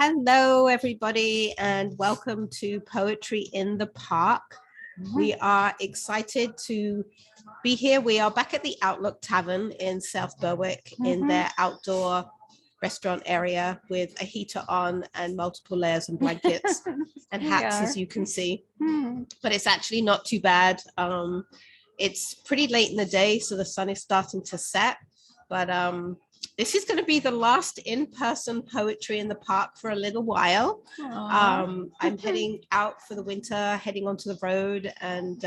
Hello, everybody, and welcome to Poetry in the Park. We are excited to be here. We are back at the Outlook Tavern in South Berwick in their outdoor restaurant area with a heater on and multiple layers and blankets and hats, as you can see. But it's actually not too bad. It's pretty late in the day, so the sun is starting to set. But this is going to be the last in-person Poetry in the Park for a little while. I'm heading out for the winter, heading onto the road, and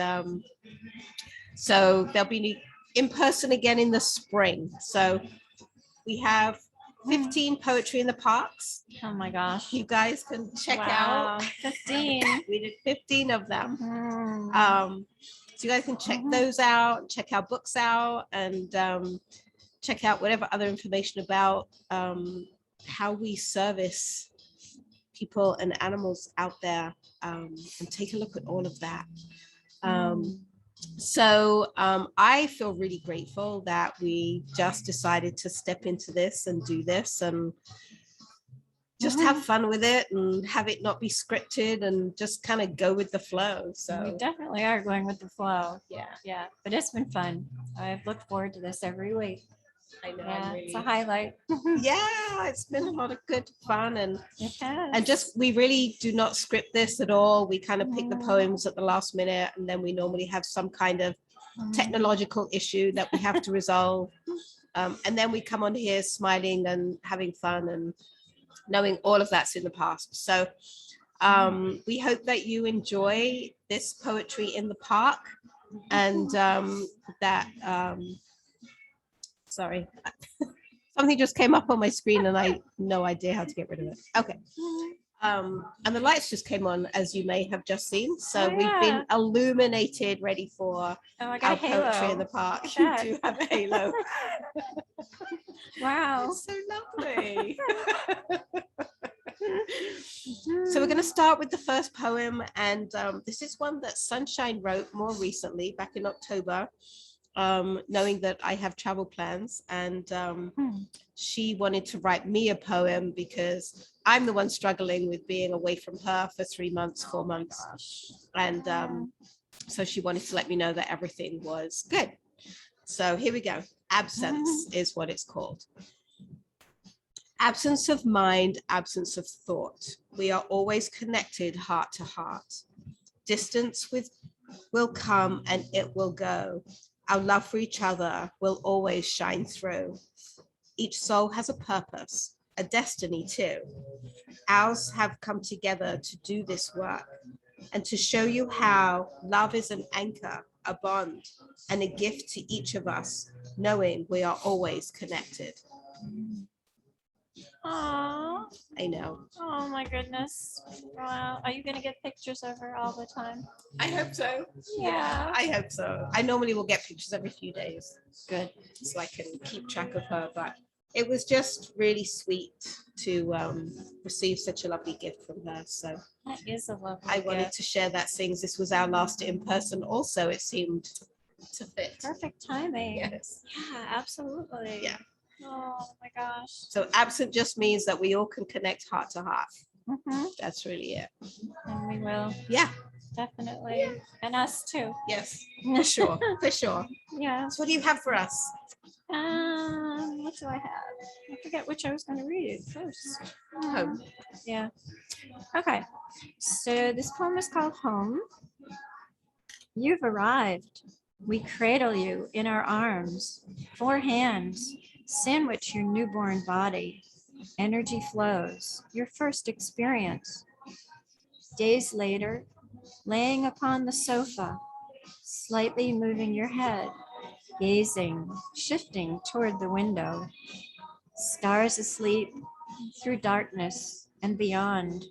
so there'll be in person again in the spring. So we have 15 Poetry in the Parks. Oh my gosh. You guys can check out 15. We did 15 of them. So you guys can check those out, check our books out, and check out whatever other information about how we service people and animals out there, and take a look at all of that. So I feel really grateful that we just decided to step into this and do this and just have fun with it and have it not be scripted and just kind of go with the flow. So We definitely are going with the flow. yeah, Yeah, but it's been fun. I've looked forward to this every week. I know. Yeah, Really, it's a highlight. yeah, it's been a lot of good fun and It has. we really do not script this at all. We kind of pick the poems at the last minute, and then we normally have some kind of technological issue that we have to resolve, and then we come on here smiling and having fun and knowing all of that's in the past. So we hope that you enjoy this Poetry in the Park, and that sorry, something just came up on my screen and I no idea how to get rid of it. Okay. And the lights just came on, as you may have just seen. So we've been illuminated, ready for I got our a halo. Poetry in the Park. You do have a halo. Wow. It's so lovely. So we're going to start with the first poem, and this is one that Sunshine wrote more recently, back in October, knowing that I have travel plans, and she wanted to write me a poem because I'm the one struggling with being away from her for 3 months, 4 months, and so she wanted to let me know that everything was good. So here we go. Absence is what it's called. Absence of mind, absence of thought. We are always connected heart to heart. Distance will come and it will go. Our love for each other will always shine through. Each soul has a purpose, a destiny too. Ours have come together to do this work and to show you how love is an anchor, a bond, and a gift to each of us, knowing we are always connected. Aww. I know. Oh my goodness. Wow. Are you going to get pictures of her all the time? I hope so. Yeah. I hope so. I normally will get pictures every few days. Good. So I can keep track of her. But it was just really sweet to receive such a lovely gift from her. So That is a lovely I wanted gift. to share that, since this was our last in person. Also, it seemed to fit. Perfect timing. Yes. Yeah, absolutely. Yeah. Oh my gosh. So absent just means that we all can connect heart to heart. That's really it. And we will. Yeah. Definitely. Yeah. And us too. Yes, for sure. For sure. Yeah. So what do you have for us? What do I have? I forget which I was going to read first. Home. Yeah. Okay. So this poem is called Home. You've arrived. We cradle you in our arms. 4 hands sandwich your newborn body. Energy flows. Your first experience. Days later, laying upon the sofa, slightly moving your head, gazing, shifting toward the window. Stars asleep through darkness and beyond,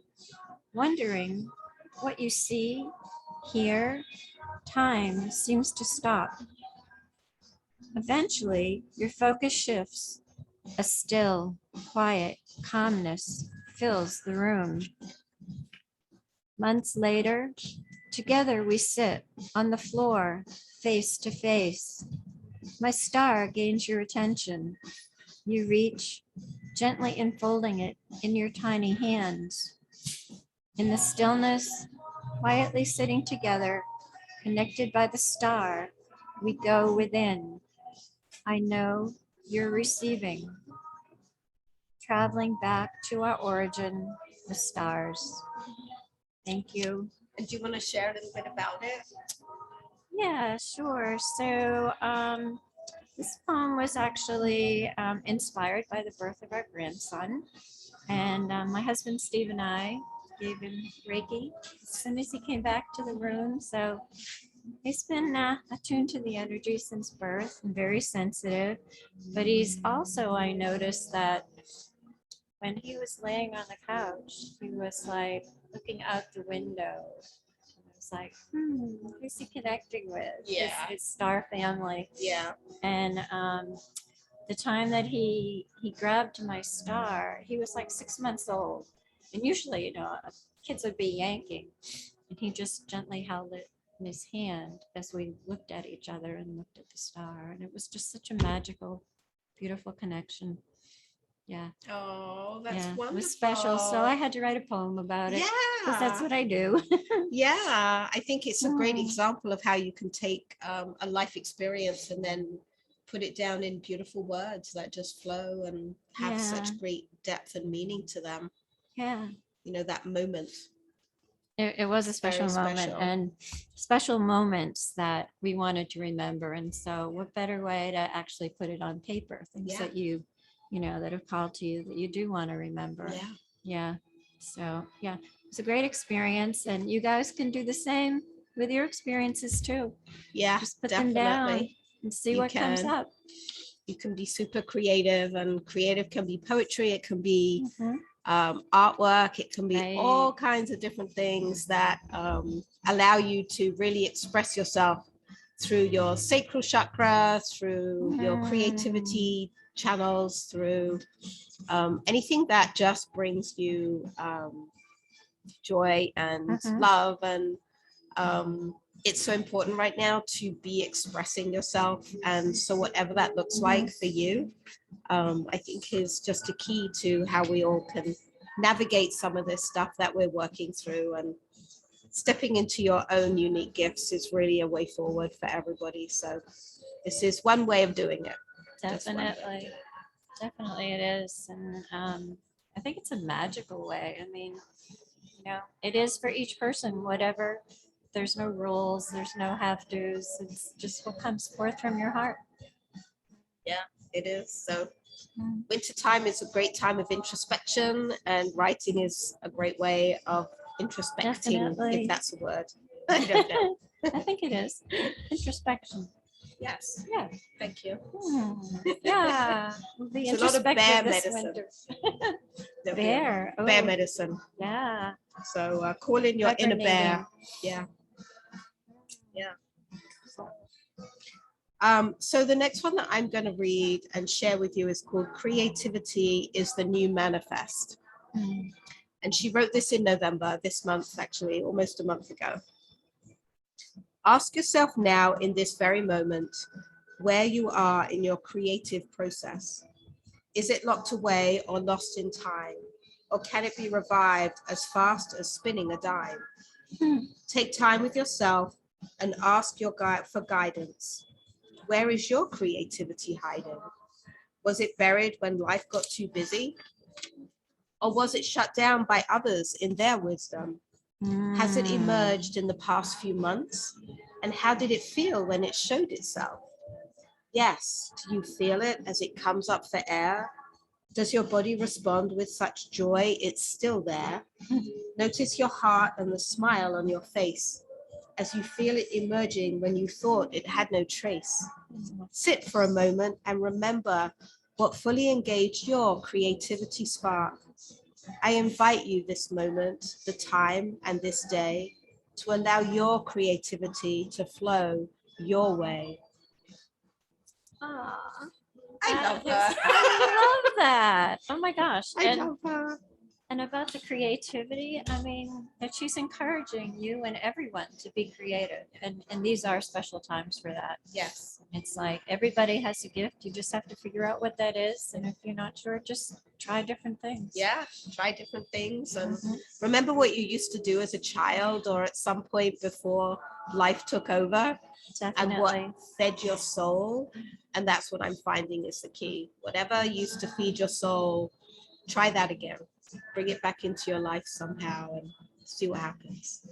wondering what you see, hear. Time seems to stop. Eventually, your focus shifts. A still, quiet calmness fills the room. Months later, together we sit on the floor, face to face. My star gains your attention. You reach gently enfolding it in your tiny hands. In the stillness, quietly sitting together, connected by the star, we go within. I know you're receiving, traveling back to our origin, the stars. Thank you. And do you want to share a little bit about it? Yeah, sure. So this poem was actually inspired by the birth of our grandson. And my husband Steve and I gave him Reiki as soon as he came back to the room. So he's been attuned to the energy since birth and very sensitive. But he's also, I noticed that when he was laying on the couch, he was like looking out the window. I was like, who's he connecting with? Yeah. His star family. Yeah. And the time that he grabbed my star, he was like 6 months old. And usually, kids would be yanking. And he just gently held it in his hand as we looked at each other and looked at the star. And it was just such a magical, beautiful connection. Yeah. Oh, that's Yeah, wonderful. it was special. So I had to write a poem about it. Because that's Yeah. what I do. Yeah. I think it's a great Mm. example of how you can take a life experience and then put it down in beautiful words that just flow and have Yeah. such great depth and meaning to them. Yeah. You know, that moment. It was a special Very moment special. and special moments that we wanted to remember. And so what better way to actually put it on paper, things Yeah. that that have called to you that you do want to remember. Yeah. Yeah. So yeah, it's a great experience and you guys can do the same with your experiences too. Yeah. Just put them down Definitely. and see You what comes can. up. You can be super creative, and creative can be poetry. It can be Mhm. artwork. It can be Right. all kinds of different things that allow you to really express yourself through your sacral chakra, through your creativity channels, through anything that just brings you joy and love. And it's so important right now to be expressing yourself. And so whatever that looks like for you, I think is just a key to how we all can navigate some of this stuff that we're working through. And stepping into your own unique gifts is really a way forward for everybody. So this is one way of doing it. Definitely. Definitely it is. And I think it's a magical way. I mean, it is for each person, whatever. There's no rules, there's no have tos. It's just what comes forth from your heart. Yeah, it is. So winter time is a great time of introspection, and writing is a great way of introspecting, Definitely. if that's a word. I don't know. I think it is. Introspection. Yes. Yeah. Thank you. Yeah. We'll be It's a lot of bear introspective this medicine. winter. There'll be Bear. bear Oh, medicine. yeah. So call in your inner bear. Yeah. Yeah. So the next one that I'm going to read and share with you is called Creativity is the New Manifest. And she wrote this in November, this month, actually, almost a month ago. Ask yourself now in this very moment where you are in your creative process. Is it locked away or lost in time? Or can it be revived as fast as spinning a dime? Take time with yourself and ask your guide for guidance. Where is your creativity hiding? Was it buried when life got too busy? Or was it shut down by others in their wisdom? Has it emerged in the past few months? And how did it feel when it showed itself? Yes, do you feel it as it comes up for air? Does your body respond with such joy it's still there? Notice your heart and the smile on your face as you feel it emerging when you thought it had no trace. Sit for a moment and remember what fully engaged your creativity spark. I invite you this moment, the time, and this day to allow your creativity to flow your way. Aw, I love her. I love that. Oh my gosh. I love her. And about the creativity, I mean, that she's encouraging you and everyone to be creative. And these are special times for that. Yes. It's like everybody has a gift. You just have to figure out what that is. And if you're not sure, just try different things. Yeah, try different things and Mhm. remember what you used to do as a child or at some point before life took over and what Definitely. fed your soul. And that's what I'm finding is the key. Whatever used to feed your soul, try that again. Bring it back into your life somehow and see what happens.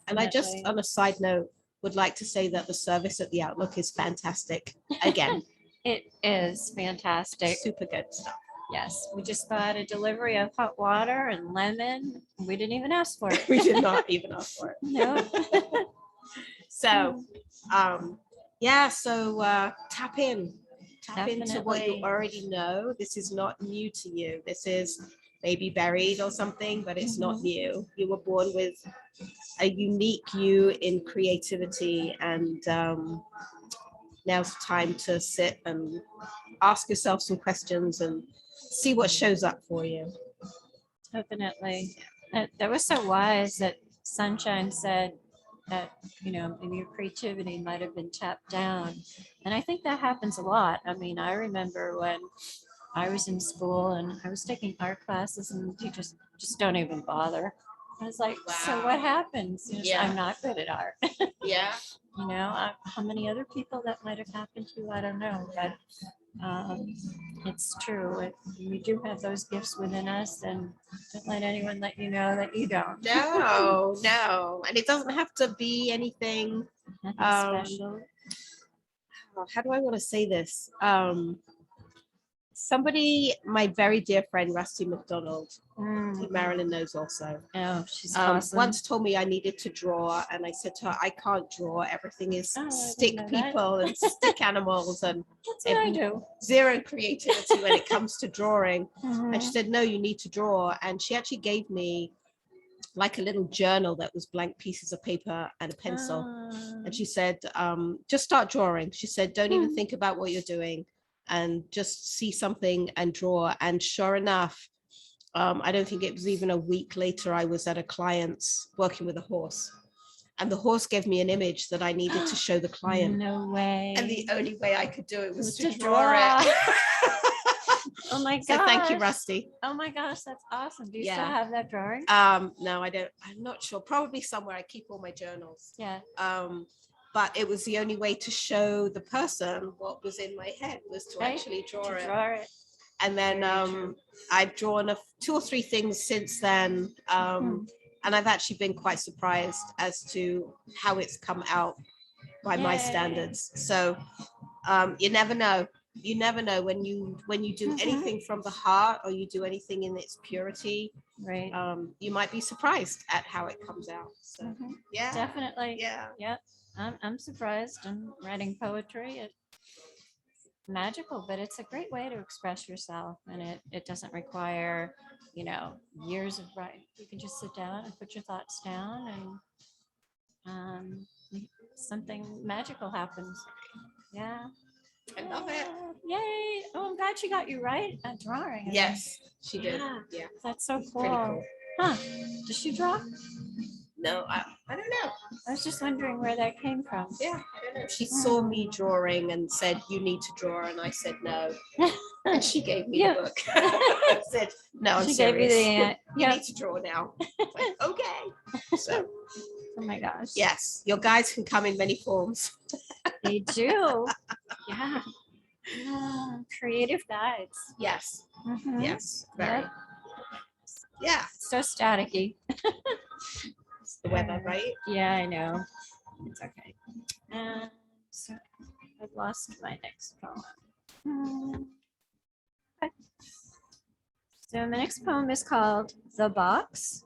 And I just, Definitely. on a side note, would like to say that the service at the Outlook is fantastic. Again, It is fantastic. super good stuff. Yes, we just got a delivery of hot water and lemon. We didn't even ask for it. We did not even ask for it. No. So, yeah, so tap into what you Definitely. already know. This is not new to you. This is maybe buried or something, but it's not Mhm. new. You were born with a unique you in creativity, and now's the time to sit and ask yourself some questions and see what shows up for you. Definitely. That was so wise that Sunshine said that, maybe your creativity might have been tapped down. And I think that happens a lot. I mean, I remember when I was in school and I was taking art classes and the teachers just don't even bother. I was like, so what happens? Yeah. I'm not good at art. Yeah. How many other people that might have happened to, I don't know, but it's true. We do have those gifts within us, and don't let anyone let you know that you don't. No. And it doesn't have to be anything. Nothing special. How do I want to say this? Somebody, my very dear friend, Rusty McDonald, who Marilyn knows also, Oh, she's awesome. once told me I needed to draw. And I said to her, I can't draw. Everything is Oh, I didn't stick know that. people and stick animals and That's what I do. zero creativity when it comes to drawing. Mhm. And she said, no, you need to draw. And she actually gave me like a little journal that was blank pieces of paper and a pencil. And she said, just start drawing. She said, don't even think about what you're doing and just see something and draw. And sure enough, I don't think it was even a week later, I was at a client's working with a horse. And the horse gave me an image that I needed to show the client. No way. And the only way I could do it was to draw draw it. Oh my gosh. So thank you, Rusty. Oh my gosh, that's awesome. Do you Yeah. still have that drawing? No, I don't. I'm not sure. Probably somewhere. I keep all my journals. Yeah. But it was the only way to show the person what was in my head was to Right, actually draw it. Draw it. And then Very true. I've drawn 2 or 3 things since then. And I've actually been quite surprised as to how it's come out by my Yay. standards. So you never know. You never know when you do anything from the heart or you do anything in its purity. Right. You might be surprised at how it comes out. So yeah, Definitely. yeah. Yep. I'm surprised. I'm writing poetry. It's magical, but it's a great way to express yourself, and it doesn't require, years of writing. You can just sit down and put your thoughts down, and something magical happens. Yeah. I love it. Yay. Oh, I'm glad she got you right at drawing. Yes, she did. Yeah. Yeah. That's so Pretty cool. cool. Huh. Does she draw? No, I don't know. I was just wondering where that came from. Yeah, I don't know. She saw me drawing and said, you need to draw. And I said, no. And she gave me the book. I said, no, I'm She serious. gave you the, You need to draw now. It's like, okay. So, oh my gosh. yes, your guides can come in many forms. They do. Yeah. Creative guides. Yes. Mhm. Yes. Very. Yep. Yeah. So staticky. It's the weather, right? Yeah, I know. It's okay. So I've lost my next poem. Okay. So my next poem is called The Box.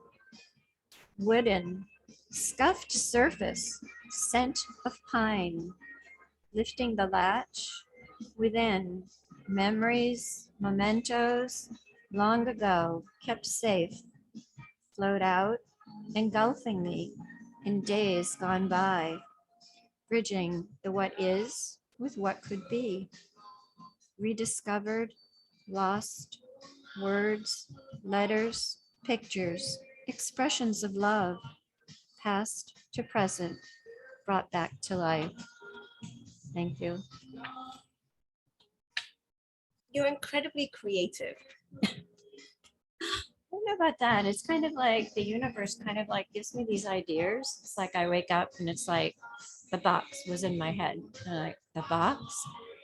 Wooden, scuffed surface, scent of pine, lifting the latch. Within, memories, mementos, long ago, kept safe, flowed out, engulfing me in days gone by, bridging the what is with what could be, rediscovered, lost, words, letters, pictures, expressions of love, past to present, brought back to life. Thank you. You're incredibly creative. I don't know about that. It's kind of like the universe kind of like gives me these ideas. It's like I wake up and it's like the box was in my head. And I'm like, the box?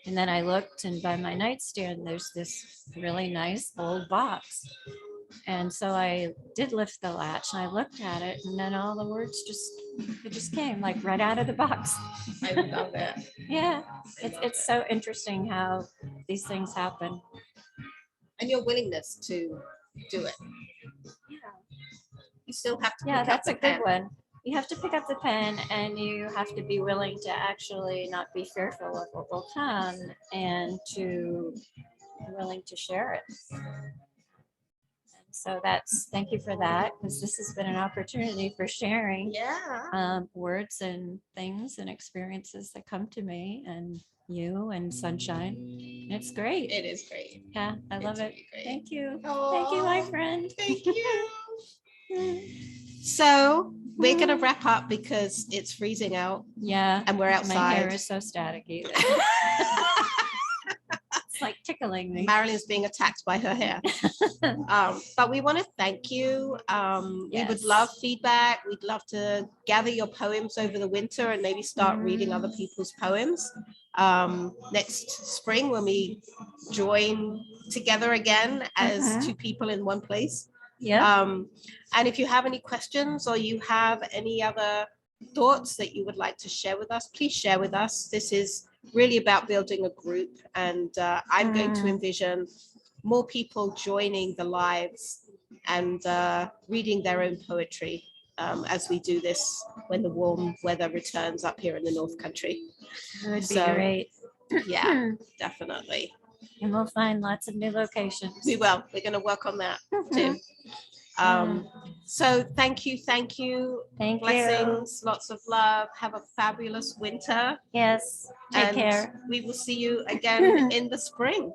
And then I looked, and by my nightstand, there's this really nice old box. And so I did lift the latch and I looked at it, and then all the words just came like right out of the box. I love it. Yeah, it's so interesting how these things happen. And your willingness to do it. Yeah, You still have to yeah, pick up that's the a good pen. one. You have to pick up the pen, and you have to be willing to actually not be fearful of what will come, and to be willing to share it. So thank you for that, because this has been an opportunity for sharing Yeah. words and things and experiences that come to me, and you and Sunshine. It's great. It is great. Yeah, I love It's it. really great. Thank you. Aw, Thank you, my friend. Thank you. So we're going to wrap up because it's freezing out Yeah, and we're my hair outside. is so staticky. It's like tickling me. Marilyn's being attacked by her hair. But we want to thank you. We would Yes. love feedback. We'd love to gather your poems over the winter and maybe start reading other people's poems. Next spring, when we join together again as two people in one place. Yeah. And if you have any questions or you have any other thoughts that you would like to share with us, please share with us. This is really about building a group, and I'm going to envision more people joining the lives and reading their own poetry as we do this when the warm weather returns up here in the North Country. It would be So, great. Yeah, definitely. And we'll find lots of new locations. We will. We're going to work on that too. So thank you. Thank you. Blessings, lots of love. Have a fabulous winter. Yes. Take And care. we will see you again in the spring.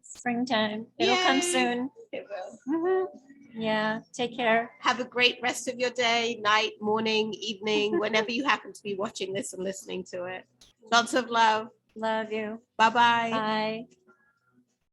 Springtime. It'll come Yay. soon. It will. Mhm. Yeah. Take care. Have a great rest of your day, night, morning, evening, whenever you happen to be watching this and listening to it. Lots of love. Love you. Bye-bye. Bye.